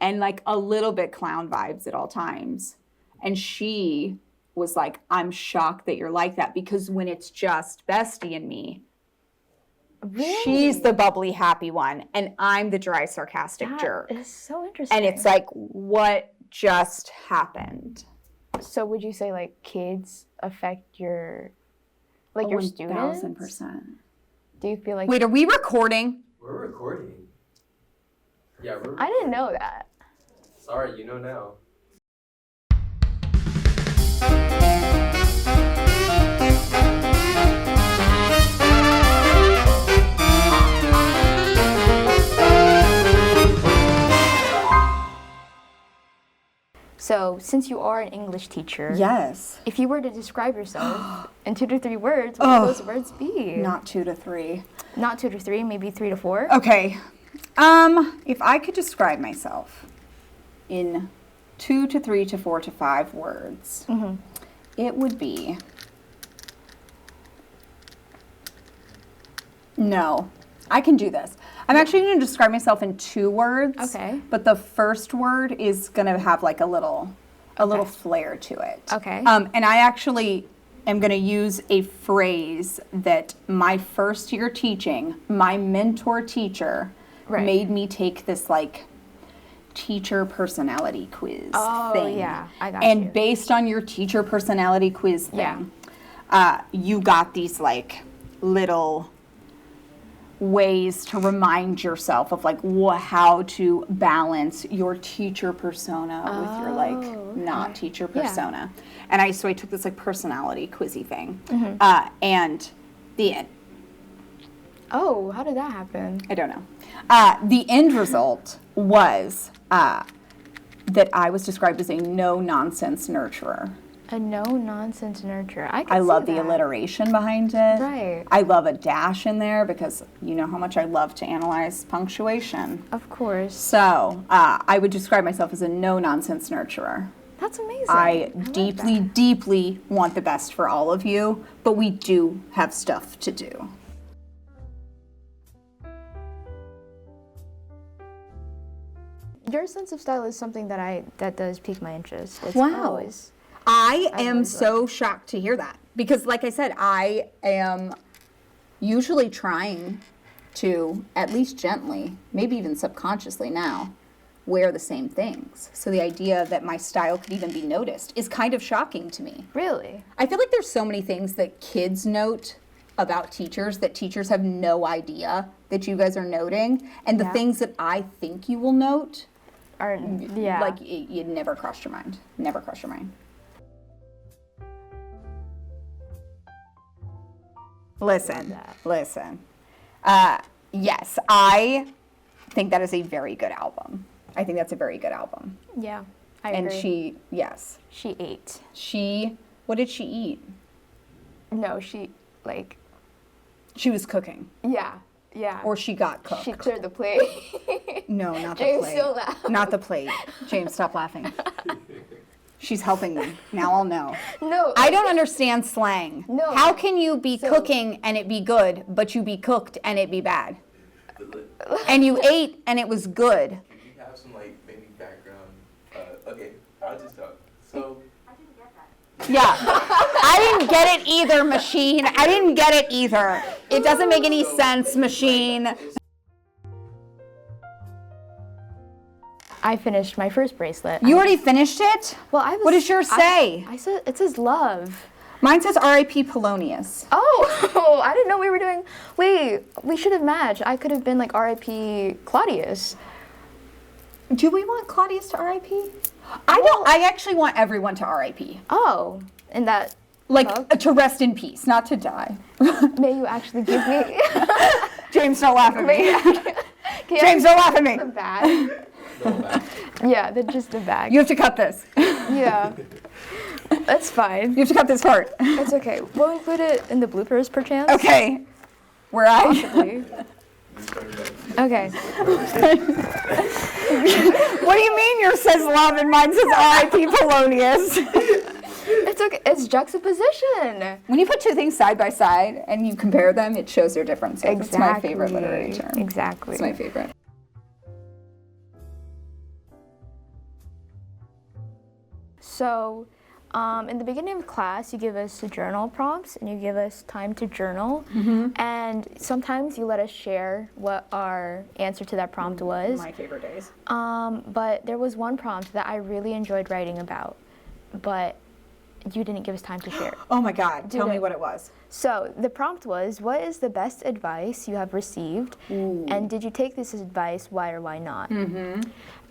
and like a little bit clown vibes at all times. And she was like, I'm shocked that you're like that, because when it's just Bestie and me, Really? she's the bubbly, happy one, and I'm the dry, sarcastic jerk. That is so interesting. And it's like, what just happened? So would you say like kids affect your, like your students? 1000%. Do you feel like? Wait, are we recording? We're recording. Yeah, we're recording. I didn't know that. Sorry, you know now. So, since you are an English teacher, Yes. if you were to describe yourself in 2 to 3 words, what would those words be? Not 2 to 3. Not 2 to 3, maybe 3 to 4. Okay. If I could describe myself in 2 to 3 to 4 to 5 words, it would be... No, I can do this. I'm actually going to describe myself in 2 words. Okay. But the first word is going to have like a little flair to it. Okay. And I actually am going to use a phrase that my first year teaching, my mentor teacher, made me take this like teacher personality quiz thing. Oh, yeah, I got you. And based on your teacher personality quiz thing, you got these like little ways to remind yourself of like how to balance your teacher persona with your like not teacher persona. And so I took this like personality quizzy thing, and the Oh, how did that happen? I don't know. The end result was that I was described as a no-nonsense nurturer. A no-nonsense nurturer. I can I love see the that. alliteration behind it. Right. I love a dash in there because you know how much I love to analyze punctuation. Of course. So I would describe myself as a no-nonsense nurturer. That's amazing. I like deeply, that. deeply want the best for all of you, but we do have stuff to do. Your sense of style is something that does pique my interest. It's Wow. always, I am always so shocked to hear that because, like I said, I am usually trying to, at least gently, maybe even subconsciously now, wear the same things. So the idea that my style could even be noticed is kind of shocking to me. Really? I feel like there's so many things that kids note about teachers that teachers have no idea that you guys are noting. And the Yeah. things that I think you will note, Or yeah. like it never crossed your mind. Never crossed your mind. Listen. Yes, I think that is a very good album. I think that's a very good album. Yeah, I And agree. she ate. what did she eat? No, she like. She was cooking. Yeah. Or she got cooked. She cleared the plate. No, not the James plate. still laughed. Not the plate. James, stop laughing. She's helping me. Now I'll know. No. I don't understand slang. No. How can you be cooking and it be good, but you be cooked and it be bad? And you ate and it was good. You have some like maybe background. Okay, I'll just talk. So. Yeah. I didn't get it either, machine. I didn't get it either. It doesn't make any sense, machine. I finished my first bracelet. You already finished it? Well, I was. What does yours say? I said it says love. Mine says R.I.P. Polonius. Oh, I didn't know we were doing. Wait, we should have matched. I could have been like R.I.P. Claudius. Do we want Claudius to R.I.P.? I don't. I actually want everyone to R.I.P. Oh, and that. Like, to rest in peace, not to die. May you actually give me. James, don't laugh at me. Can James, don't laugh at me. The bag. Yeah, just the bag. You have to cut this. Yeah. That's fine. You have to cut this part. It's okay. We'll include it in the bloopers, perchance. Okay. Where I? Possibly. Okay. What do you mean yours says love and mine says R.I.P. Polonius? It's okay. It's juxtaposition. When you put two things side by side and you compare them, it shows their differences. Exactly. It's my favorite literary term. Exactly. It's my favorite. So in the beginning of class, you give us journal prompts and you give us time to journal. And sometimes you let us share what our answer to that prompt was. My favorite days. But there was one prompt that I really enjoyed writing about, but you didn't give us time to share. Oh my God, tell me what it was. So the prompt was, what is the best advice you have received? And did you take this advice, why or why not?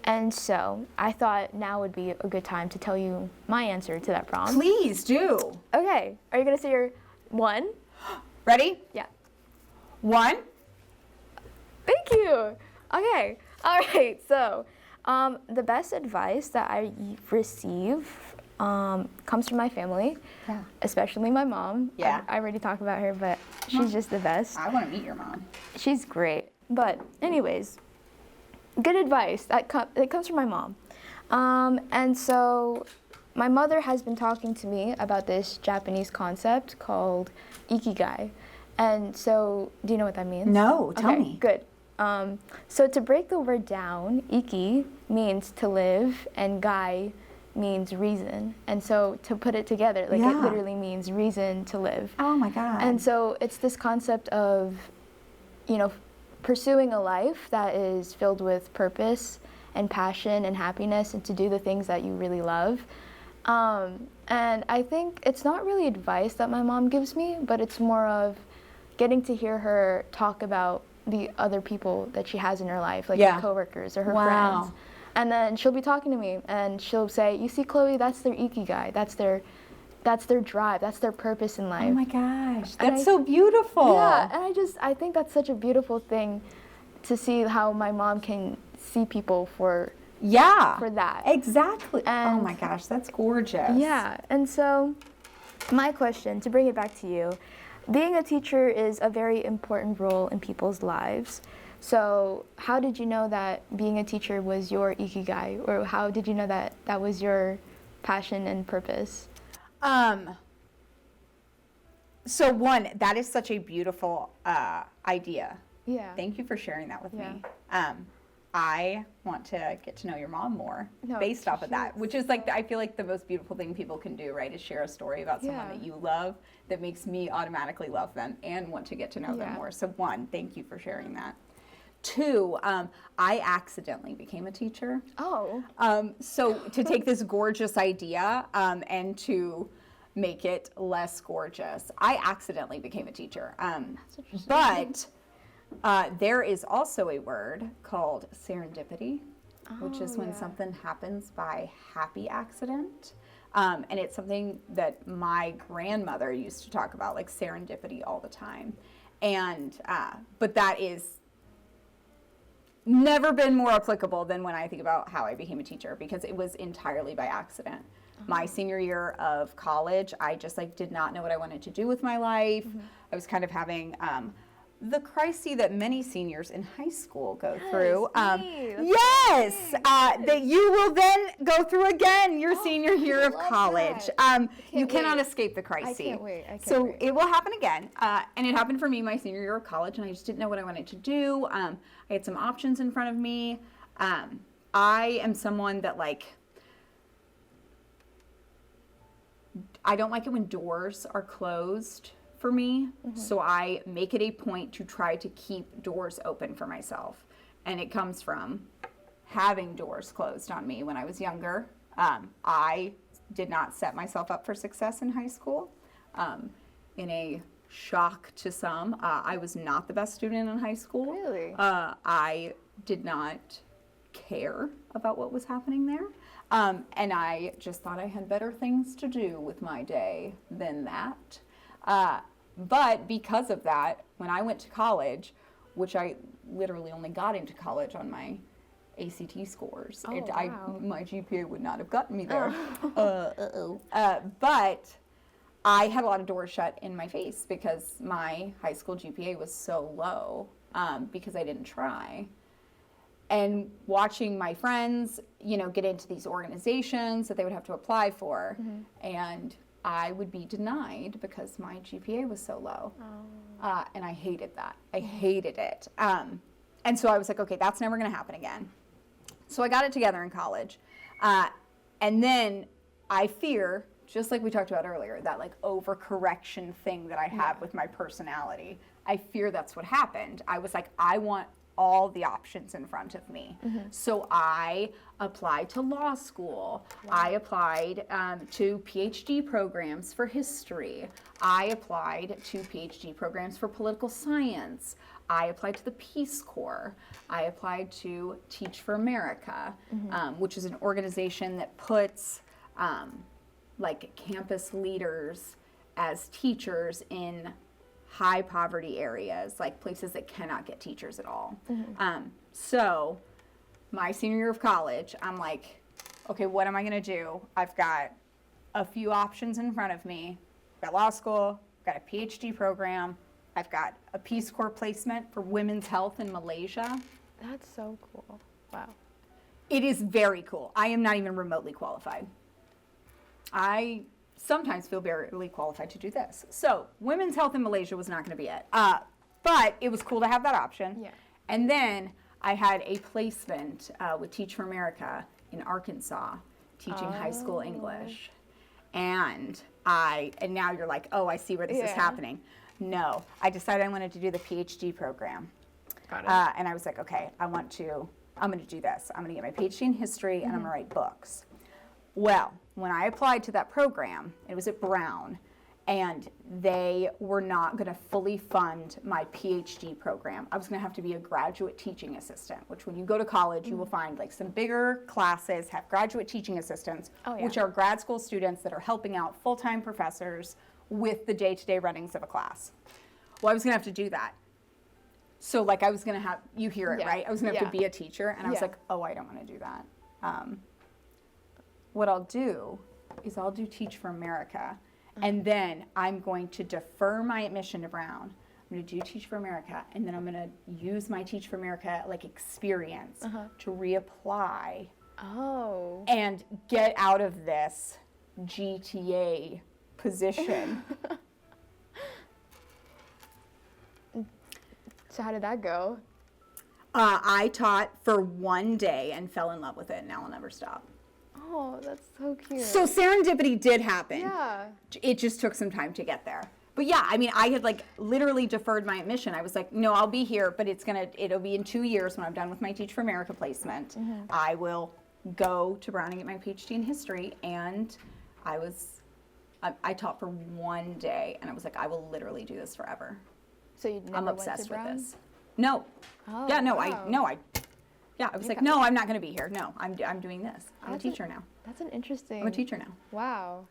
And so I thought now would be a good time to tell you my answer to that prompt. Please do. Okay, are you gonna say your one? Ready? Yeah. 1. Thank you. Okay, all right, so the best advice that I receive comes from my family, especially my mom. Yeah. I already talked about her, but she's just the best. I want to meet your mom. She's great. But anyways, good advice that comes from my mom. And so my mother has been talking to me about this Japanese concept called ikigai. And so, do you know what that means? No, tell me. Good. So to break the word down, iki means to live and gai means reason. And so to put it together, like it literally means reason to live. Oh my God. And so it's this concept of, pursuing a life that is filled with purpose and passion and happiness and to do the things that you really love. And I think it's not really advice that my mom gives me, but it's more of getting to hear her talk about the other people that she has in her life, like her coworkers or her friends. And then she'll be talking to me and she'll say, you see, Khloe, that's their ikigai. That's their drive. That's their purpose in life. Oh my gosh, that's so beautiful. Yeah, and I think that's such a beautiful thing to see how my mom can see people for that. Exactly. And oh my gosh, that's gorgeous. Yeah, and so my question, to bring it back to you, being a teacher is a very important role in people's lives. So how did you know that being a teacher was your ikigai, or how did you know that that was your passion and purpose? So one, that is such a beautiful idea. Yeah. Thank you for sharing that with me. I want to get to know your mom more based off of that, which is like, I feel like the most beautiful thing people can do, right, is share a story about someone that you love that makes me automatically love them and want to get to know them more. So one, thank you for sharing that. 2, I accidentally became a teacher. So to take this gorgeous idea and to make it less gorgeous, I accidentally became a teacher. But there is also a word called serendipity, which is when something happens by happy accident. And it's something that my grandmother used to talk about, like serendipity all the time. And but that is never been more applicable than when I think about how I became a teacher, because it was entirely by accident. My senior year of college, I just did not know what I wanted to do with my life. I was kind of having the crisis that many seniors in high school go through. That you will then go through again your senior year of college. You cannot escape the crisis. I can't wait. So it will happen again. And it happened for me my senior year of college, and I just didn't know what I wanted to do. I had some options in front of me. I am someone that I don't like it when doors are closed for me. So I make it a point to try to keep doors open for myself. And it comes from having doors closed on me when I was younger. I did not set myself up for success in high school. In a shock to some, I was not the best student in high school. Really? I did not care about what was happening there. And I just thought I had better things to do with my day than that. But because of that, when I went to college, which I literally only got into college on my ACT scores, my GPA would not have gotten me there. But I had a lot of doors shut in my face because my high school GPA was so low because I didn't try. And watching my friends, get into these organizations that they would have to apply for, and I would be denied because my GPA was so low. And I hated that. I hated it. And so I was like, okay, that's never going to happen again. So I got it together in college. And then I fear, just like we talked about earlier, that like overcorrection thing that I have with my personality. I fear that's what happened. I was like, I want all the options in front of me. So I applied to law school. I applied to PhD programs for history. I applied to PhD programs for political science. I applied to the Peace Corps. I applied to Teach for America, which is an organization that puts like campus leaders as teachers in high poverty areas, like places that cannot get teachers at all. So my senior year of college, I'm like, okay, what am I gonna do? I've got a few options in front of me. I've got law school, I've got a PhD program, I've got a Peace Corps placement for women's health in Malaysia. That's so cool. Wow. It is very cool. I am not even remotely qualified. I sometimes feel barely qualified to do this. So women's health in Malaysia was not going to be it. But it was cool to have that option. Yeah. And then I had a placement with Teach for America in Arkansas, teaching high school English. And now you're like, oh, I see where this is happening. No, I decided I wanted to do the PhD program. Got it. And I was like, okay, I'm going to do this. I'm going to get my PhD in history and I'm going to write books. Well, when I applied to that program, it was at Brown, and they were not going to fully fund my PhD program. I was going to have to be a graduate teaching assistant, which when you go to college, you will find like some bigger classes have graduate teaching assistants, which are grad school students that are helping out full-time professors with the day-to-day runnings of a class. Well, I was going to have to do that. So like I was going to have, you hear it, right? I was going to have to be a teacher, and I was like, oh, I don't want to do that. What I'll do is I'll do Teach for America, and then I'm going to defer my admission to Brown. I'm going to do Teach for America, and then I'm going to use my Teach for America like experience to reapply and get out of this GTA position. So how did that go? I taught for one day and fell in love with it, and now I'll never stop. Oh, that's so cute. So serendipity did happen. Yeah. It just took some time to get there. But yeah, I mean, I had like literally deferred my admission. I was like, no, I'll be here, but it'll be in 2 years when I'm done with my Teach for America placement. I will go to Brown and get my PhD in history. And I taught for one day, and I was like, I will literally do this forever. So you never I'm went obsessed to with Brown? this. No. Oh, Yeah, no, wow. I was like, no, I'm not going to be here. No, I'm doing this. I'm a teacher now. That's an interesting. I'm a teacher now. Wow.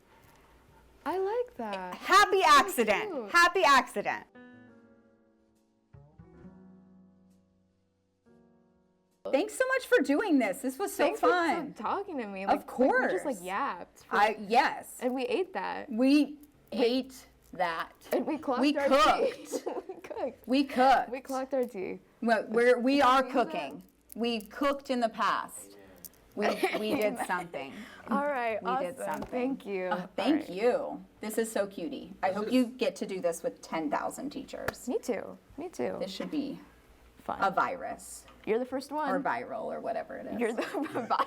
I like that. Happy accident. cute. Happy accident. Thanks so much for doing this. This was so Thanks fun. for talking to me. Of We just course. yapped. Yes. And we ate that. We ate that. And we clocked We our cooked. tea. We cooked. We cooked. We clocked our tea. Well, we are cooking. We cooked in the past. We did something. All right. We awesome. did something. Thank you. Thank you. This is so cutie. I hope you get to do this with 10,000 teachers. Me too. Me too. This should be Fun. a virus You're the first one. or viral or whatever it is. You're the virus.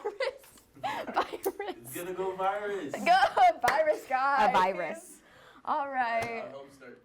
It's Virus. gonna go virus. Go, virus guy. A virus. All right. I hope start